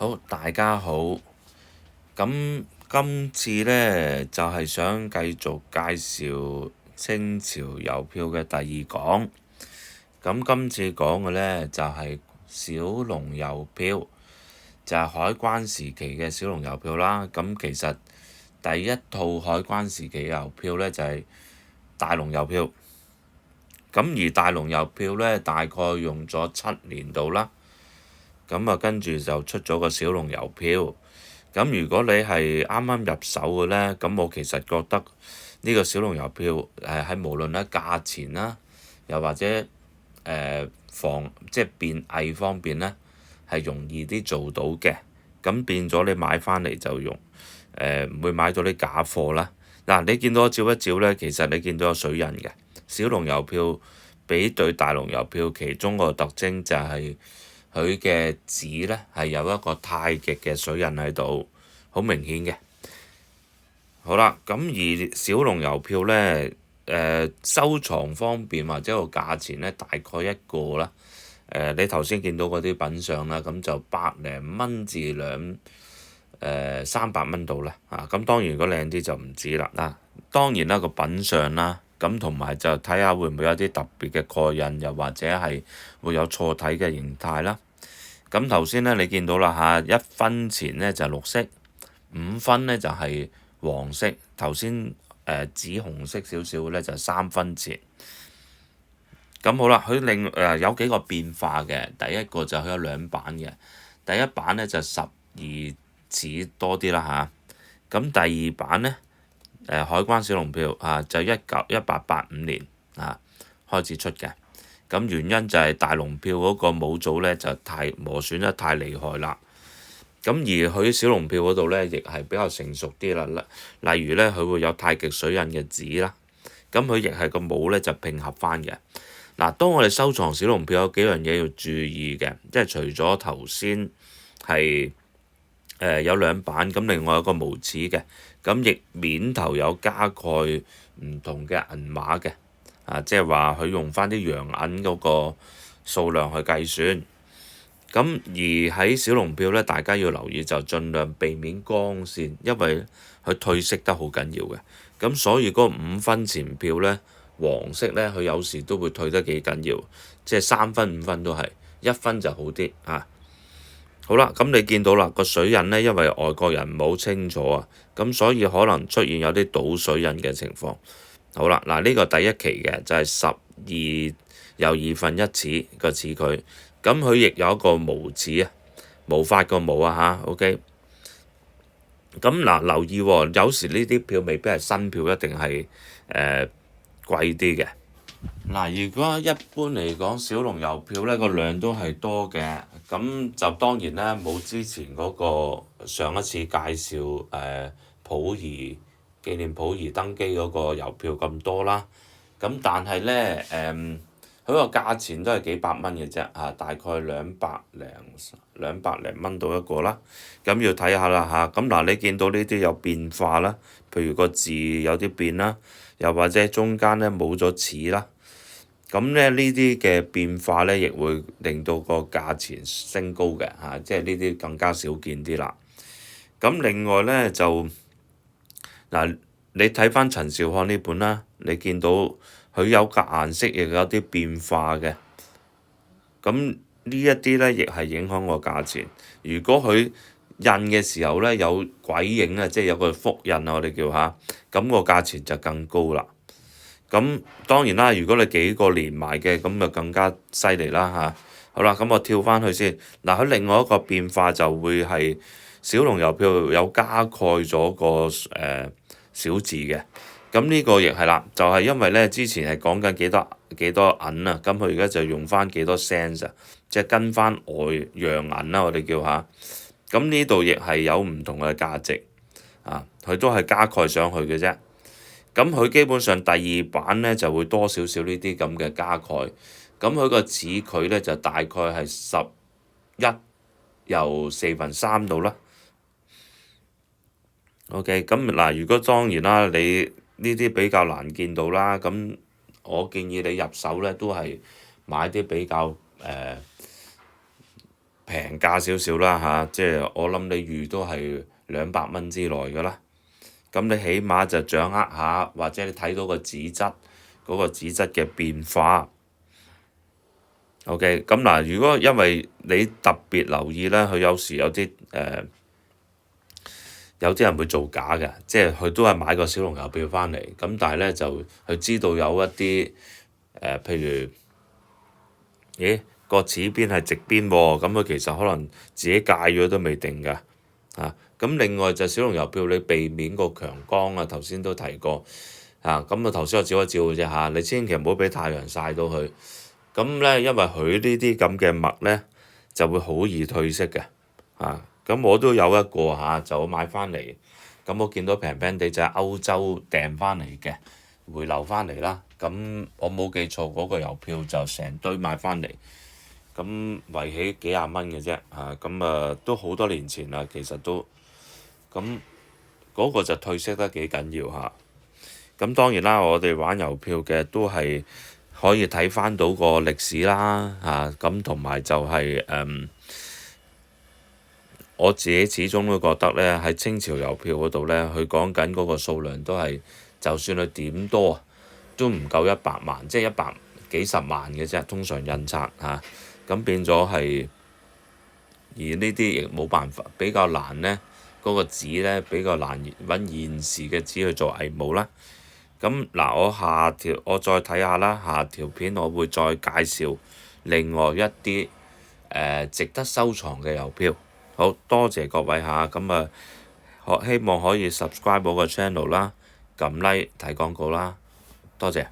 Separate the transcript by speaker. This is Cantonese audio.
Speaker 1: 好，大家好。咁今次呢，就係想繼續介紹清朝郵票嘅第二講。咁今次講嘅呢，就係小龍郵票，就係海關時期嘅小龍郵票啦。咁其實第一套海關時期嘅郵票呢，就係大龍郵票。咁而大龍郵票呢，大概用咗7年度啦。咁啊，跟住就出咗個小龍郵票。咁如果你係啱啱入手嘅呢，咁我其實覺得呢個小龍郵票喺無論喺價錢啦，又或者即係便偽方面呢，係容易啲做到嘅。咁變咗你買翻嚟就用唔會買到啲假貨啦。嗱，你見到我照一照呢，其實你見到有水印嘅小龍郵票比對大龍郵票，其中個特徵就係佢嘅紙呢係有一個太極嘅水印喺度，好明顯嘅。好啦，咁而小龍郵票呢，收藏方面或者個價錢呢，大概一個啦。你頭先見到嗰啲品相啦，咁就100零蚊至300蚊度啦。咁當然如果靚啲就唔止啦。當然啦，個品相啦，咁同埋就睇下會唔會有啲特別嘅蓋印，又或者係會有錯體嘅形態啦。咁頭先呢，你見到啦1分錢呢就綠色，5分呢就係黃色，頭先紫紅色少少呢就3分錢。咁好啦，佢有幾個變化嘅。第一個就佢有2版嘅，第一版呢就12紙多啲啦嚇。咁第二版呢，海關小龍票就1885年開始出嘅。咁原因就係大龍票嗰個模組呢就磨損得太厲害啦。咁而佢小龍票嗰度呢，亦係比較成熟啲啦。例如呢，佢會有太極水印嘅紙啦。咁佢亦係個模呢就拼合翻嘅。當我哋收藏小龍票有幾樣嘢要注意嘅，即係除咗頭先係有2版，咁另外有個無齒嘅，咁亦面頭有加蓋唔同嘅銀碼嘅。即係話佢用翻啲洋銀嗰個數量去計算。咁而喺小龍票呢，大家要留意就盡量避免光線，因為佢褪色得好緊要嘅。咁所以嗰5分錢票呢，黃色呢，佢有時都會褪得幾緊要，即係3分5分都係，1分就好啲啊。好啦，咁你見到啦個水印呢，因為外國人唔好清楚啊，咁所以可能出現有啲倒水印嘅情況。好啦，呢個第一期嘅就係12又2分1齒個齒距，咁佢亦有一個無齒無法個無OK。咁留意喎，有時呢啲票未必係新票，一定係貴啲嘅。如果一般嚟講，小龍郵票呢個量都係多嘅，咁就當然啦，冇之前嗰個上一次介紹紀念溥儀登基嗰個郵票咁多啦。咁但係呢，佢個價錢都係幾百蚊嘅啫，大概200零蚊到一個啦。咁要睇下啦咁你見到呢啲有變化啦，譬如個字有啲變啦，又或者中間呢冇咗齒啦。咁呢啲嘅變化呢，亦會令到個價錢升高嘅即係呢啲更加少見啲啦。咁另外呢，就你睇翻陳兆漢呢本啦，你見到佢有個顏色亦有啲變化嘅。咁呢一啲呢，亦係影響個價錢。如果佢印嘅時候呢，有鬼影即係有個複印我哋叫咁個價錢就更高啦。咁當然啦，如果你幾個連埋嘅，咁就更加犀利啦好啦，咁我跳翻去先。佢另外一個變化就會係小龍郵票有加蓋咗個小字嘅。咁呢個亦係啦，就係因為呢之前係講緊幾多銀啊，咁佢而家就用翻幾多 cents 即係跟翻洋銀啦，我哋叫咁呢度亦係有唔同嘅價值佢都係加蓋上去嘅啫。咁佢基本上第2版呢就會多少少呢啲咁嘅加蓋。咁佢個齒距呢就大概係11又4分3度啦。OK， 咁如果當然啦，你呢啲比較難見到啦，咁我建議你入手呢都係買啲比較平價少少啦嚇，即係我諗你預都係200蚊之內㗎啦。咁你起碼就掌握下，或者你睇到個紙質嗰個紙質嘅變化。OK，咁嗱，如果因為你特別留意咧，佢有時有啲人會造假嘅，即係佢都係買個小龍郵票翻嚟，咁但係咧就佢知道有一啲譬如，咦個齒邊係直邊喎，咁佢其實可能自己戒咗都未定㗎。咁另外就小龍郵票，你避免個強光啊，頭先都提過。咁頭先我照一照嘅啫嚇，你千祈唔好俾太陽曬到佢。咁咧，因為佢呢啲咁嘅墨咧就會好易褪色嘅。咁我都有一個就我買翻嚟，咁我見到平平地就係歐洲訂翻嚟嘅，回流翻嚟啦。咁我冇記錯嗰個郵票就成堆買翻嚟，咁圍起幾廿蚊嘅啫。咁都好多年前啦，其實都咁嗰個就褪色得幾緊要嚇。咁當然啦，我哋玩郵票嘅都係可以睇翻到個歷史啦。咁同埋就係我自己始終都覺得咧，喺清朝郵票嗰度咧，佢講緊嗰個數量都係，就算佢點多都唔夠100萬，即係100幾十萬嘅啫。通常印刷咁變咗係，而呢啲亦冇辦法，比較難咧。嗰個紙咧比較難揾現時嘅紙去做偽冒啦。咁嗱，我再睇下啦，下條片我會再介紹另外一啲值得收藏嘅郵票。好多謝各位咁希望可以 subscribe 我個 channel 啦，撳 like 睇廣告啦，多謝。